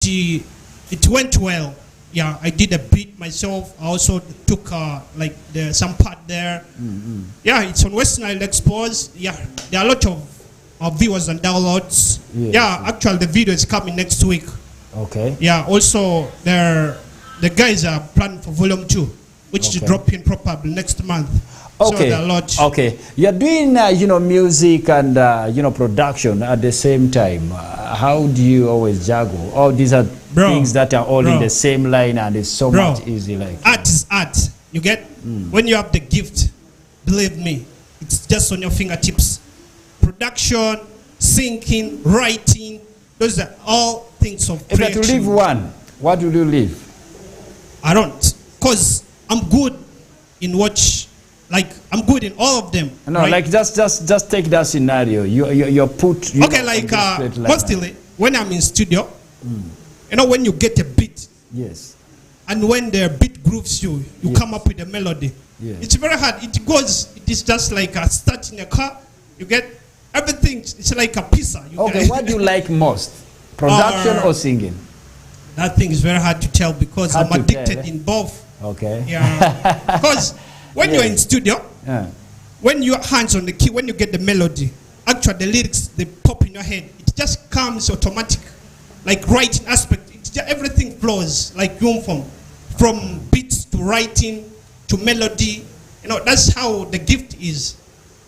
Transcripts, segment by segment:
it went well. Yeah, I did a beat myself. I also took like some part there. Yeah, it's on West Nile Exposed. Yeah, there are a lot of viewers and downloads. Yes. Yeah, actually the video is coming next week. Okay. Yeah, also the guys are planning for volume 2, which to drop in probably next month. Okay. So there are a lot. Okay. You're doing music and production at the same time. How do you always juggle? All these are things that are all in the same line, and it's so much easy. Like art is art. You get when you have the gift. Believe me, it's just on your fingertips. Production, singing, writing, those are all things of creation. If you leave one, what will you leave? I don't, cause I'm good in I'm good in all of them. No, right? like just take that scenario. You're put. Okay, like mostly when I'm in studio, you know, when you get a beat. Yes. And when the beat grooves you, come up with a melody. Yes. It's very hard. It is just like starting a car. You get everything. It's like a pizza. Okay, what do you like most? Production or singing? That thing is very hard to tell because I'm addicted in both. Okay. Yeah. Because when you're in studio, when your hands on the key, when you get the melody, actually the lyrics, they pop in your head. It just comes automatic. Like writing aspect, everything flows like uniform. From beats to writing to melody. You know, that's how the gift is.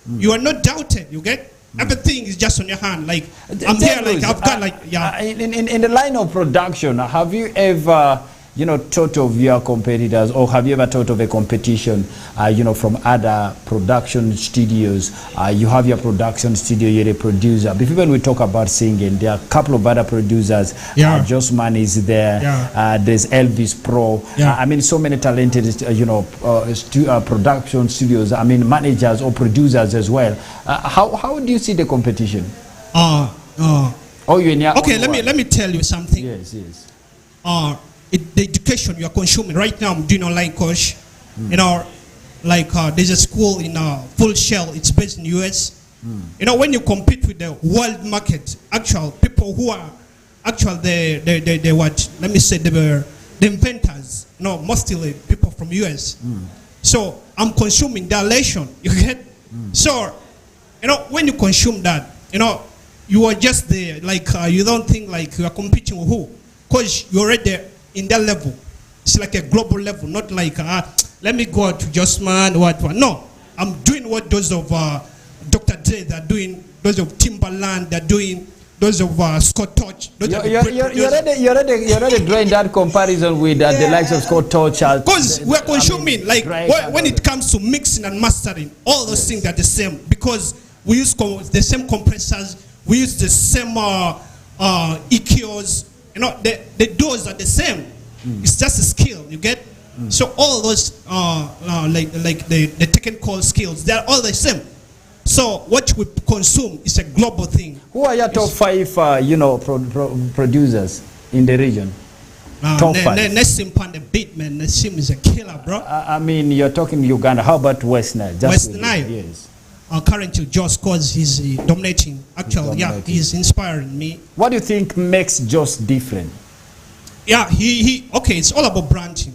You are not doubted, you get? Everything is just on your hand. Like, I'm here, like, I've got, like, yeah. In the line of production, have you ever, thought of your competitors, or have you ever thought of a competition, from other production studios? You have your production studio, you're a producer. But even we talk about singing, there are a couple of other producers. Yeah. Josman is there. Yeah. There's Elvis Pro. Yeah. I mean, so many talented, production studios. I mean, managers or producers as well. How do you see the competition? Okay, let me tell you something. Yes. The education you are consuming right now. I'm doing online course. You know, like there's a school in Full Shell. It's based in US. You know, when you compete with the world market, actual people who are they what? Let me say they were the inventors. No, mostly people from US. So I'm consuming their lesson. You get? So, you know, when you consume that, you know, you are just there. Like you don't think like you are competing with who, because you're already in that level. It's like a global level, not like let me go to Josman what. No, I'm doing what those of Dr. Dre they're doing, those of Timbaland they're doing, those of Scott Touch. You're already drawing that comparison with the likes of Scott Touch. Because we're consuming, when it comes to mixing and mastering, all those things are the same, because we use the same compressors, we use the same EQs. You know, the doors are the same. It's just a skill, you get? So all those like the technical skills, they're all the same. So what we consume is a global thing. Who are your top 5 producers in the region? Top 5. Nessim on the beat, man. Nessim is a killer, bro. I mean, you're talking Uganda. How about West Nile? West Nile? Yes. Currently, Joss, cause he's dominating. Actually, yeah, he's inspiring me. What do you think makes Joss different? Yeah, okay, it's all about branding.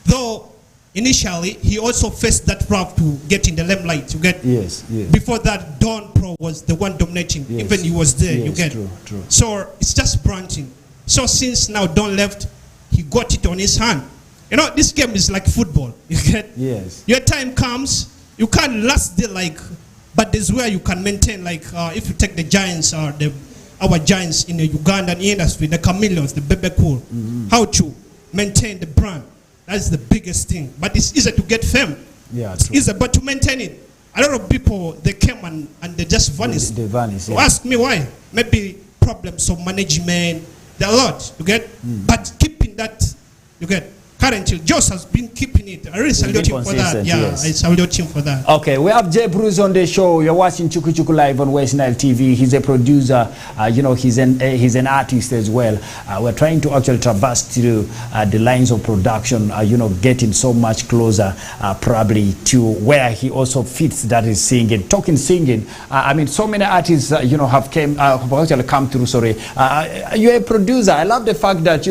Though, initially, he also faced that route to get in the limelight. You get? Yes. Before that, Don Pro was the one dominating. Yes. Even he was there, yes, you get? True. So, it's just branding. So, since now Don left, he got it on his hand. You know, this game is like football. You get? Yes. Your time comes. You can't last there but there's where you can maintain, like if you take the giants or our giants in the Ugandan industry, the chameleons, the baby cool, how to maintain the brand. That's the biggest thing. But it's easy to get fame. Yeah, it's easy, but to maintain it. A lot of people, they came and they just vanished. They vanished. So ask me why. Maybe problems of management. There are a lot, you get? But keeping that, you get? currently, Joss has been keeping it. I really salute him for that. Yeah, yes. I salute him for that. Okay, we have Jay Bruce on the show. You're watching Chuku Chuku live on West Nile TV. He's a producer. He's an artist as well. We're trying to actually traverse through the lines of production. Getting so much closer, probably to where he also fits. That is singing, talking, singing. I mean, so many artists, have actually come through. Sorry, you're a producer. I love the fact that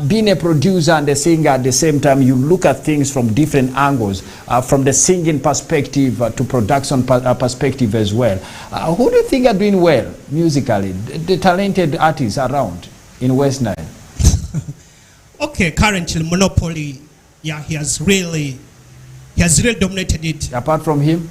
being a producer and a singer at the same time, you look at things from different angles, from the singing perspective to production perspective as well. Who do you think are doing well musically? The talented artists around in West Nile. Okay, currently Monopoly, yeah, he has really dominated it. Apart from him,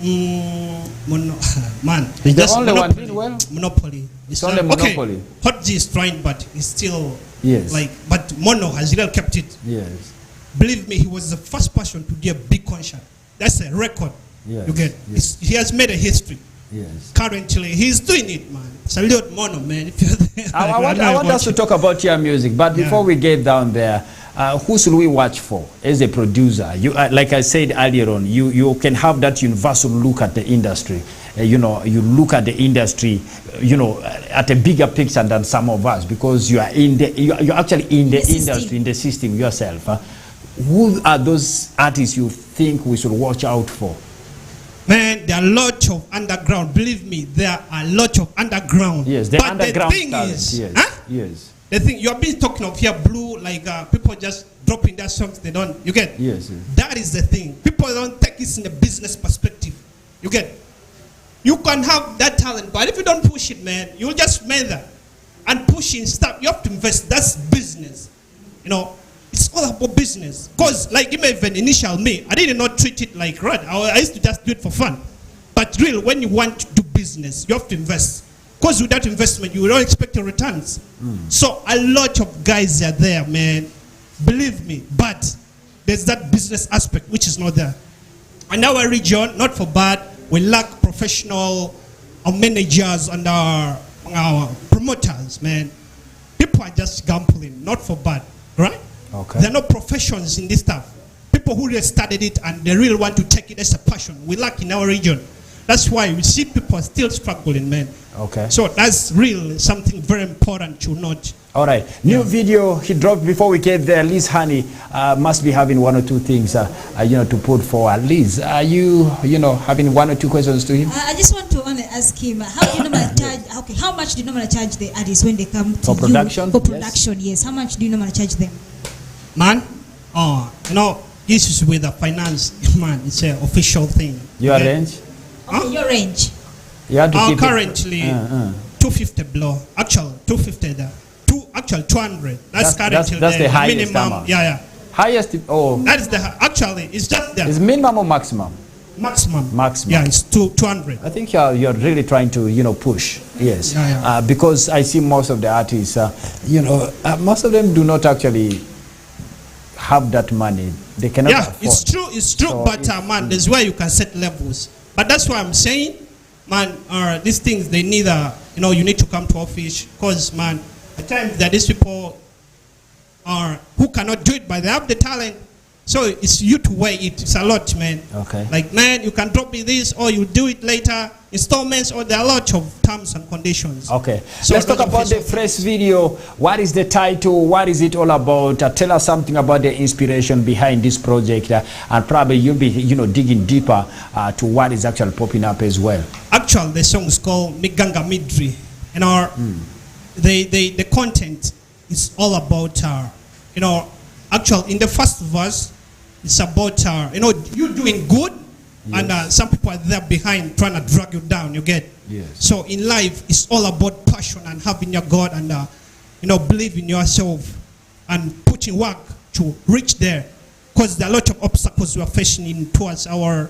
man, he's the only one doing well. Monopoly. It's only Monopoly. Okay, Hot G is trying, but he's still yes. But Mono has really kept it. Yes. Believe me, he was the first person to do a big concert. That's a record. Yes. You get. Yes. He has made a history. Yes. Currently, he's doing it, man. Salute Mono, man. If you're there, I want us to talk about your music, but before we get down there, who should we watch for as a producer? You, like I said earlier on, you can have that universal look at the industry. You look at the industry, at a bigger picture than some of us, because you are you're actually in the industry, in the system yourself. Who are those artists you think we should watch out for? Man, there are a lot of underground. Believe me, there are a lot of underground. Yes, the underground the thing talent, is, yes. Huh? Yes. The thing you have been talking of here, blue, like people just dropping their songs. They don't. You get? Yes, yes. That is the thing. People don't take this in the business perspective. You get? You can have that talent, but if you don't push it, man, you'll just measure and pushing stuff. You have to invest. That's business. It's all about business. Because, like, even initial me, I didn't not treat it like right. I used to just do it for fun. But real, when you want to do business, you have to invest. Because without investment, you don't expect your returns. So a lot of guys are there, man. Believe me. But there's that business aspect which is not there. In our region, not for bad, we lack professional managers and our promoters, man. People are just gambling, not for bad, right? Okay. There are no professions in this stuff. People who really studied it and they really want to take it as a passion. We lack in our region. That's why we see people still struggling, man. Okay. So that's really something very important to note. All right. New video he dropped before we get there. Liz Honey must be having one or two things, to put forward. Liz, are you, having one or two questions to him? I just want to ask him, how do you normally charge? Okay, how much do you normally charge the artists when they come to for production? For production, yes. How much do you normally charge them? Man, this is with the finance, man. It's an official thing. Your range? Okay, your range. You have to keep currently 250 below. Actually, 250 there. 200. That's currently that's the highest minimum. amount. Yeah. Highest. That is actually it's just there. Is minimum or maximum? Maximum. Maximum. Yeah, it's 200. I think you're really trying to push. Yes. Yeah. Because I see most of the artists, most of them do not actually have that money. They cannot afford. It's true. So but man, there's where you can set levels. But that's why I'm saying, man, these things they need you need to come to office, because man, at times that these people who cannot do it, but they have the talent. So it's you to weigh it. It's a lot, man. Okay. Like, man, you can drop me this, or you do it later, installments, or there are a lot of terms and conditions. Okay. So let's talk about the fresh video. What is the title? What is it all about? Tell us something about the inspiration behind this project, and probably you'll be, digging deeper to what is actually popping up as well. Actually, the song is called Miganga Midri, and the content is all about actually in the first verse. It's about, you doing good, yes. And some people are there behind trying to drag you down, you get? Yes. So in life, it's all about passion and having your God and, believe in yourself and putting work to reach there. Because there are a lot of obstacles we are facing towards our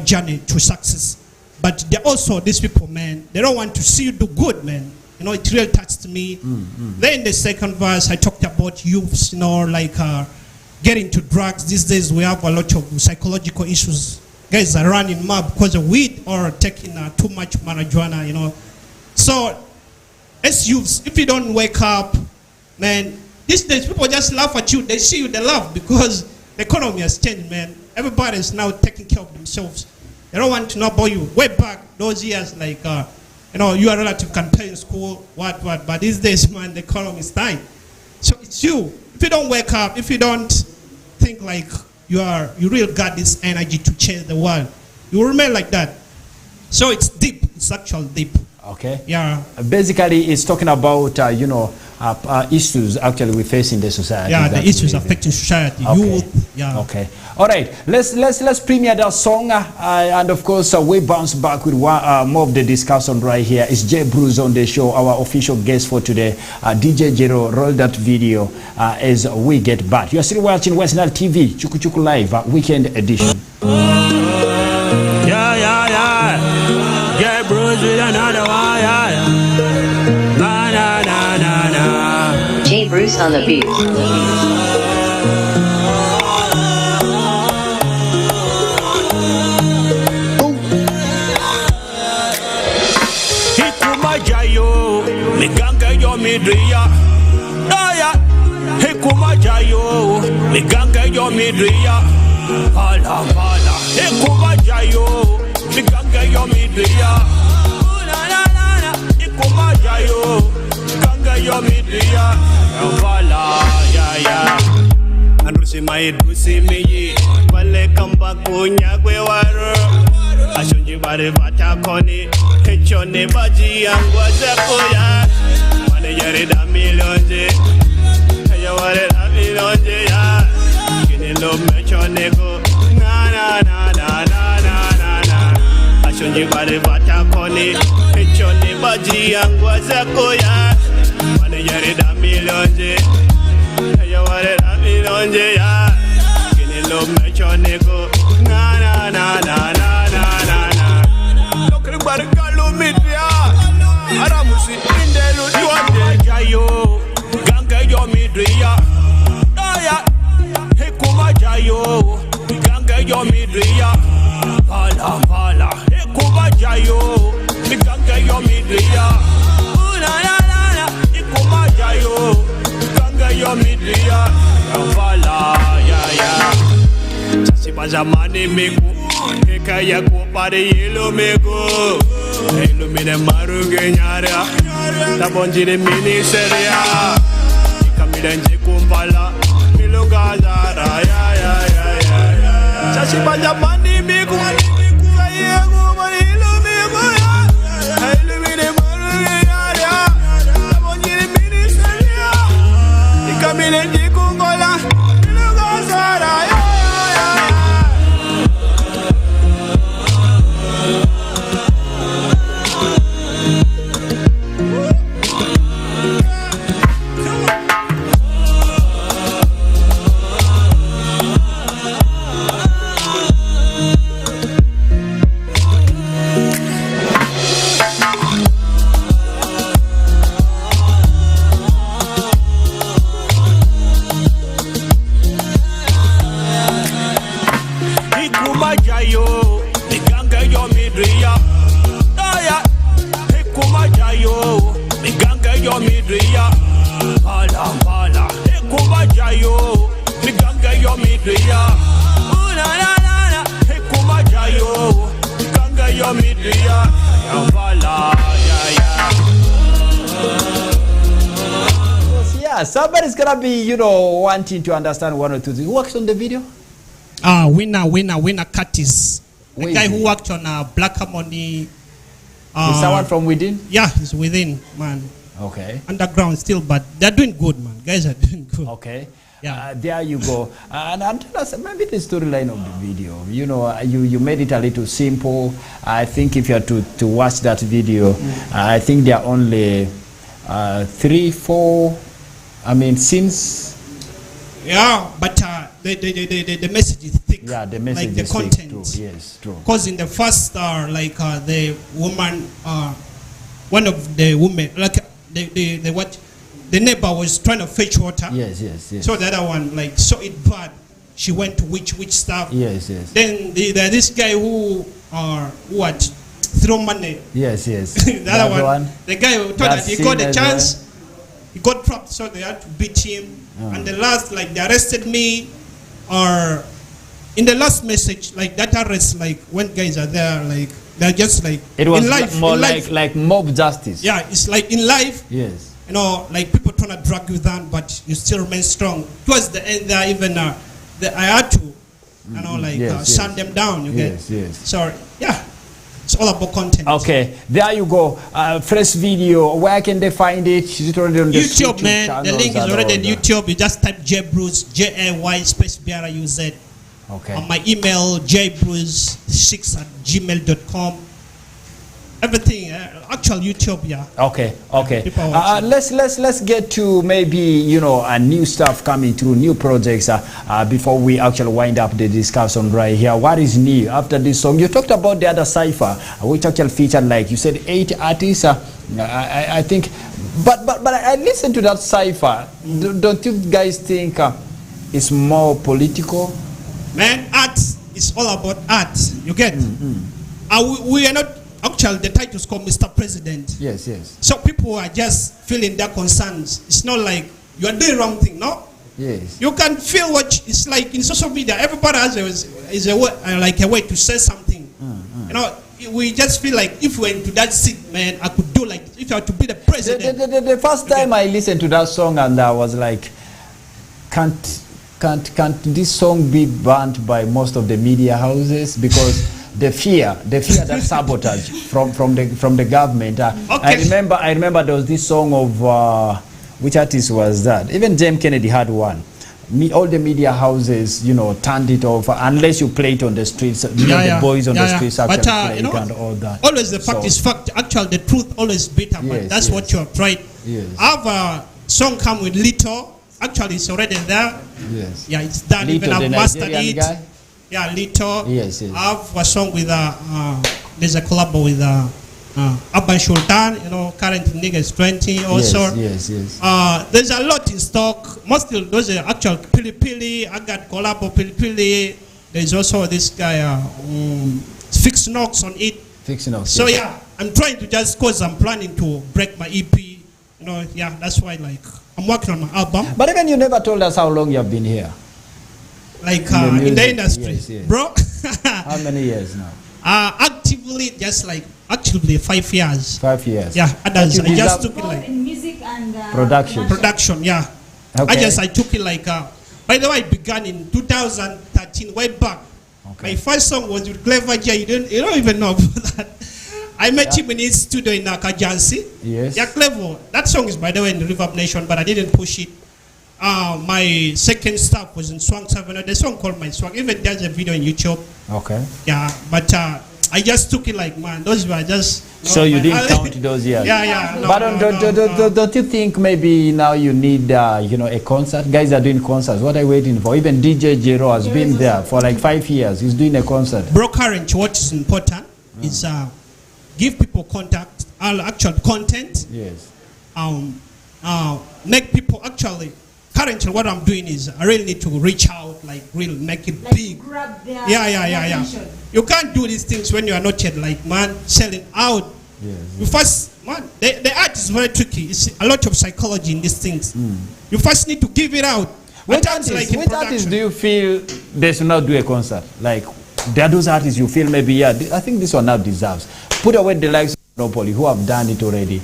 journey to success. But there are also these people, man, they don't want to see you do good, man. It really touched me. Then in the second verse, I talked about youths, getting into drugs. These days we have a lot of psychological issues. Guys are running mad because of weed or taking too much marijuana, So as youths, if you don't wake up, man, these days people just laugh at you. They see you, they laugh because the economy has changed, man. Everybody is now taking care of themselves. They don't want to know about you. Way back those years, like your relative can pay in school, what. But these days, man, the economy is tight. So it's you. If you don't wake up, if you don't think like you really got this energy to change the world, you will remain like that. So it's deep. It's actually deep. Okay. Yeah. Basically, it's talking about issues actually we face in the society. Yeah, the issues affecting society, okay. youth. Yeah. Okay. All right. Let's premiere that song, and of course we bounce back with more of the discussion right here. It's J Bruce on the show, our official guest for today. DJ Jero, roll that video as we get back. You are still watching Western TV, Chuku Chuku Live Weekend Edition. J Bruce with another one. J Bruce on the beat. Hikumajayo, miganga yo midria. Daya, hikumajayo, miganga yo midria. Pala. Hikumajayo, miganga yo midria. Hikumajayo, miganga yo midria. Pala, ya. Anusi mai dusi miyi, wale kamba kunya kwe waro. Ashunji bare bata koni, hechone baji angwa zakoya. Mane yare da milonje, haya ware da milonje ya. Kini lo mechone go, na. Ashunji bare bata koni, hechone baji angwa zakoya. Mane yare da milonje, haya ware da milonje ya. Kini lo mechone go, na. Bargalo midria aramusi indelu diwande jayo ganga yo midria daya hekuma jayo ganga yo midria pala hekuma jayo ganga yo midria na hekuma jayo ganga yo midria pala ya sibazamani miku kaya ko pare yelo mego ilumine maruge nyara tabonjire miniseria ikamile nje kumbala milonga zara ya sasi bajamani miku kaya ko pare yelo mego ilumine maruge nyara tabonjire miniseria ikamile nje kumbala milonga zara ya. Hikumajayo, miganga yo midria. Daya, hikumajayo, miganga yo midria. Pala, hikumajayo, miganga yo midria. Na, hikumajayo, miganga yo midria. Pala, ya. Yeah, somebody's gonna be, wanting to understand one or two things. Who works on the video? Winner Curtis. The guy who worked on Black Harmony. Is someone from within? Yeah, he's within, man. Okay. Underground still, but they're doing good, man. Guys are doing good. Okay. Yeah. There you go. And tell us maybe the storyline of the video. You made it a little simple. I think if you are to watch that video, I think there are only 3-4 scenes. Yeah, but the message is thick. Yeah, the message like the is content. thick. True. Yes, true. Because in the first, the woman, one of the women, like the neighbor was trying to fetch water. Yes. So the other one saw it bad. She went to witch stuff. Yes. Then this guy who throw money. Yes. The other one, the guy who thought that he got the chance. he got trapped, so they had to beat him. And the last, like, they arrested me, or in the last message, like, that arrest, like, when guys are there, like, they're just like, It was in life, more in life, like mob justice. yeah, it's like in life, Yes. you know, like people trying to drag you down, but you still remain strong. Towards the end there, even I had to, you know, like sand them down, you get? Yes. So, yeah, it's all about content. Okay, there you go. First video. Where can they find it? Is it already on the YouTube, man. The channels link is and already all on that? YouTube. You just type JBruce, JAY space BRUZ. Okay. On my email, jbruce6@gmail.com. Everything, actual YouTube, yeah. Okay. People are watching. Let's get to maybe, you know, new stuff coming through, new projects before we actually wind up the discussion right here. What is new after this song? You talked about the other cipher, which actually featured, like you said, 8 artists. I think, but I listened to that cipher. Don't you guys think it's more political? Man, art is all about art. You get? We are not. Actually, the title is called Mr. President. Yes. So people are just feeling their concerns. It's not like you are doing wrong thing, no? Yes. You can feel what it's like in social media. Everybody has a way, like a way to say something. You know, we just feel like if we went to that seat, man, I could do like if I were to be the president. The first time I listened to that song, and I was like, can't this song be banned by most of the media houses? Because the fear that sabotage from the government. I remember there was this song of which artist was that? Even James Kennedy had one. All the media houses, you know, turned it off unless you play it on the streets. The boys on the streets actually play you know, it and all that. Always the fact is fact. Actually, the truth always bitter. But that's what you have tried. Yes. I have a song come with Lito. Actually, it's already there. Yes. Yeah, it's done. Lito, Even I've the mastered Nigerian it. guy? Yeah, Lito. Yes. I have a song with there's a collab with Abban Sultan. You know, current nigga is 20 also. Yes. There's a lot in stock. Mostly those are actual Pili Pili. I got collab with Pili Pili. There's also this guy Fix Knocks on it. Fixing up. So yeah, I'm trying to just cause I'm planning to break my EP. You know, yeah, that's why like I'm working on my album. But even you never told us how long you have been here. Like in the industry, yes. bro. How many years now? Actively, just like actually 5 years. 5 years. Yeah, others, I just took it Both like in music and production. Yeah, Okay. I took it like. By the way, I began in 2013, way back. Okay. My first song was with Clever J. You don't even know about that. I met him in his studio in Kajansi. Yes. Yeah, Clever. That song is, by the way, in Reverb Nation, but I didn't push it. My second stop was in Swang 7. The song called My Swang. Even there's a video on YouTube. Okay. Yeah, but I just took it like, man, those were just. So you didn't count those years. Yeah. No, But no. don't you think maybe now you need a concert? Guys are doing concerts. What are you waiting for? Even DJ Jero has been there for like 5 years. He's doing a concert. Bro, current, what is important is give people contact, actual content. Yes. Make people actually. Currently, what I'm doing is I really need to reach out, like really make it big. grab their Yeah. attention. You can't do these things when you are not yet like, man, selling out. Yes. You first, man, the art is very tricky. It's a lot of psychology in these things. You first need to give it out. Which At times, like in artists production. do you feel they should not do a concert? Like, there are those artists you feel maybe, I think this one now deserves. Put away the likes of Monopoly who have done it already.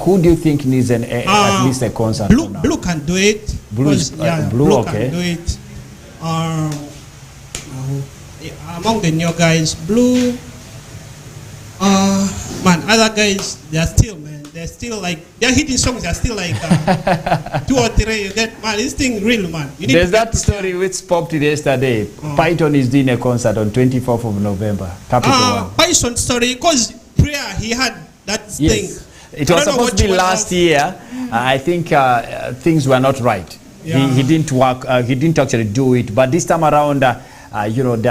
Who do you think needs at least a concert? Blue can do it. Blue Blue okay. can do it. Among the new guys, Blue. Man, other guys, they're still like they're hitting songs. They're still like 2 or 3. You get, man, this thing real, man. You need There's to that story which popped yesterday. Python is doing a concert on 24th of November. Capital One. Python story, because prior he had that thing. Yes. It was supposed to be last year. I think things were not right. Yeah. He didn't work. He didn't actually do it. But this time around, the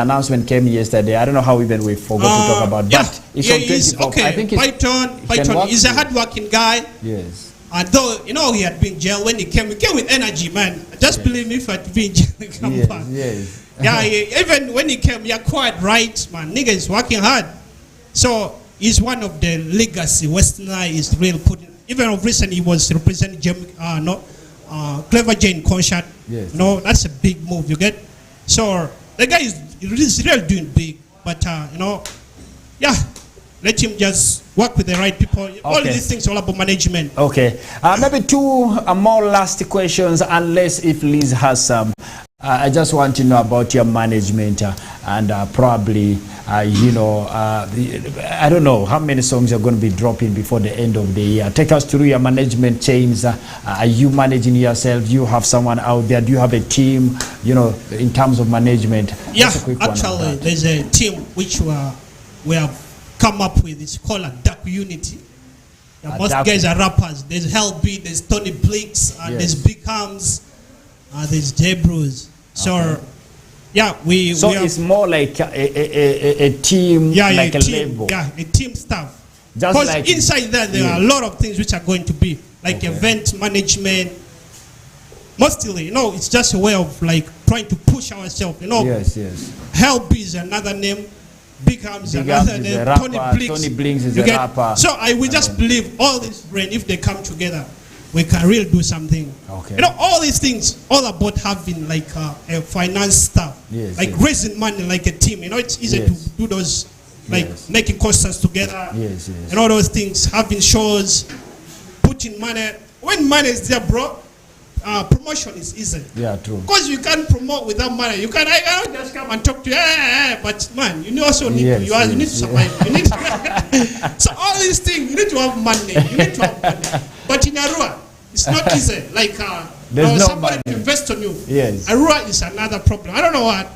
announcement came yesterday. I don't know how even we forgot to talk about. But it's on 24th. Okay. I think Python is a hardworking guy. Yes. And though he had been in jail when he came with energy, man. Just believe me, if I had been in jail, come back. Yes. Yeah, even when he came, he acquired rights, man. Nigga is working hard. So he's one of the legacy Westerner is real putting even of recent he was representing Clever Jane concert. Yes. You know, that's a big move, you get? So the guy is really doing big, but you know, yeah, let him just work with the right people. All these things are all about management. Okay. Maybe two more last questions, unless if Liz has some. I just want to know about your management and probably, you know, I don't know how many songs you're going to be dropping before the end of the year. Take us through your management chains. Are you managing yourself? Do you have someone out there? Do you have a team, you know, in terms of management? Yeah, actually, there's a team which we have come up with. It's called a Dark Unity. Most guys are rappers. There's Hellbeat, there's Tony Blinks, there's Big Arms, there's J Bruce. So, yeah, we it's more like a team, like a label. Yeah, a team stuff. Just because like inside there are a lot of things which are going to be like event management. Mostly, you know, it's just a way of like trying to push ourselves. You know, Hellbeat is another name. Big Arms is another name. Tony Blinks is a rapper. So we just believe all these brain, if they come together, we can really do something. Okay. You know, all these things, all about having like a finance stuff, like raising money like a team. You know, it's easy to do those, like making concerts together. And all those things, having shows, putting money. When money is there, bro, promotion is easy. Yeah, true. Because you can't promote without money. You can I just come and talk to you, but man, you also need to, you need to survive. You need to, so all these things, you need to have money. You need to have money. But in Arua, it's not easy. Like somebody to invest on you. Arua is another problem. I don't know what.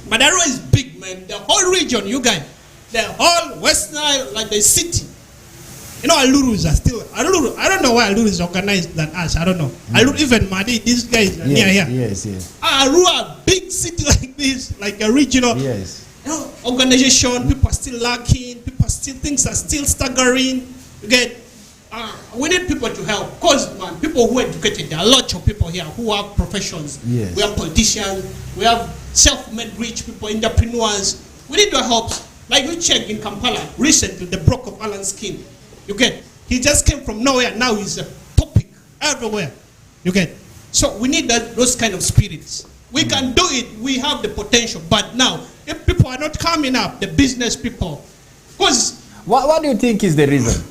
But Arua is big, man. The whole region, you guys, the whole West Nile, like the city. You know, Alurus are still. Aluru, I don't know why Aluru is organized than us. I don't know. Aluru, even Madi, these guys are near here. Arua, big city like this, like a regional. You know, organization. People are still lacking. People are still, things are still staggering. You get. We need people to help. Cause man, people who are educated. There are lots of people here who have professions. We have politicians. We have self-made rich people, entrepreneurs. We need to help. Like you check in Kampala recently, the Brook of Alan Skin. You get, he just came from nowhere, now he's a topic everywhere. You get, so we need those kind of spirits. We can do it, we have the potential, but now, if people are not coming up, the business people, because... What do you think is the reason?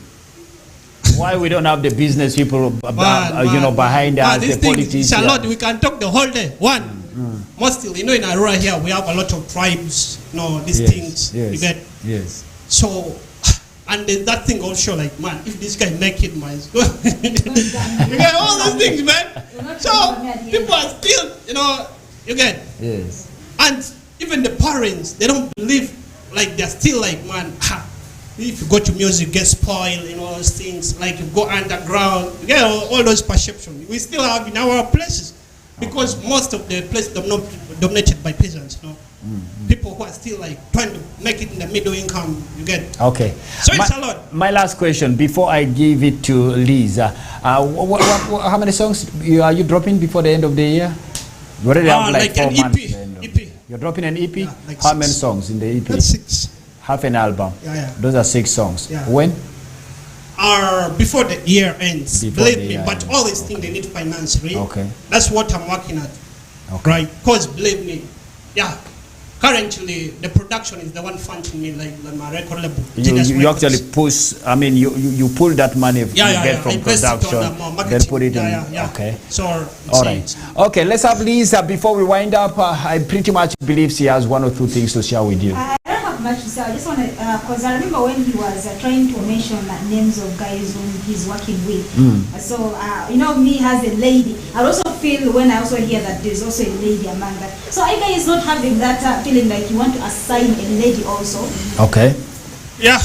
Why we don't have the business people behind us, the politicians? It's a lot, we can talk the whole day. One, mostly, you know, in Aurora here, we have a lot of tribes, you know, these things, you get. So, and then that thing also, like, man, if this guy make it, man, it's good. You get all those things, man. So people are still, you know, you get. And even the parents, they don't believe, like, they're still like, man, if you go to music, get spoiled, and all those things. Like, you go underground, you get all those perceptions. We still have in our places, because most of the places dominated by peasants, you know. People who are still like trying to make it in the middle income, you get. Okay. So it's a lot. My last question before I give it to Liz. How many songs are you dropping before the end of the year? You already have like 4 months. EP. You're dropping an EP? Yeah, like how 6. many songs in the EP? That's 6. Half an album. Those are 6 songs. When? Before the year ends. Believe me, but all these things they need finance, right? That's what I'm working at. Right? Because believe me, currently the production is the one funding me, like my record label. You actually push, I mean, you pull that money you get from production, then put it in. Okay. So, all right. Okay, let's have Lisa. Before we wind up, I pretty much believe she has 1 or 2 things to share with you. I don't have much to say. I just want to, because I remember when he was trying to mention names of guys whom he's working with. So, you know, me as a lady, I also feel when I also hear that there's also a lady among that. So, are you guys not having that feeling like you want to assign a lady also? Okay. Yeah.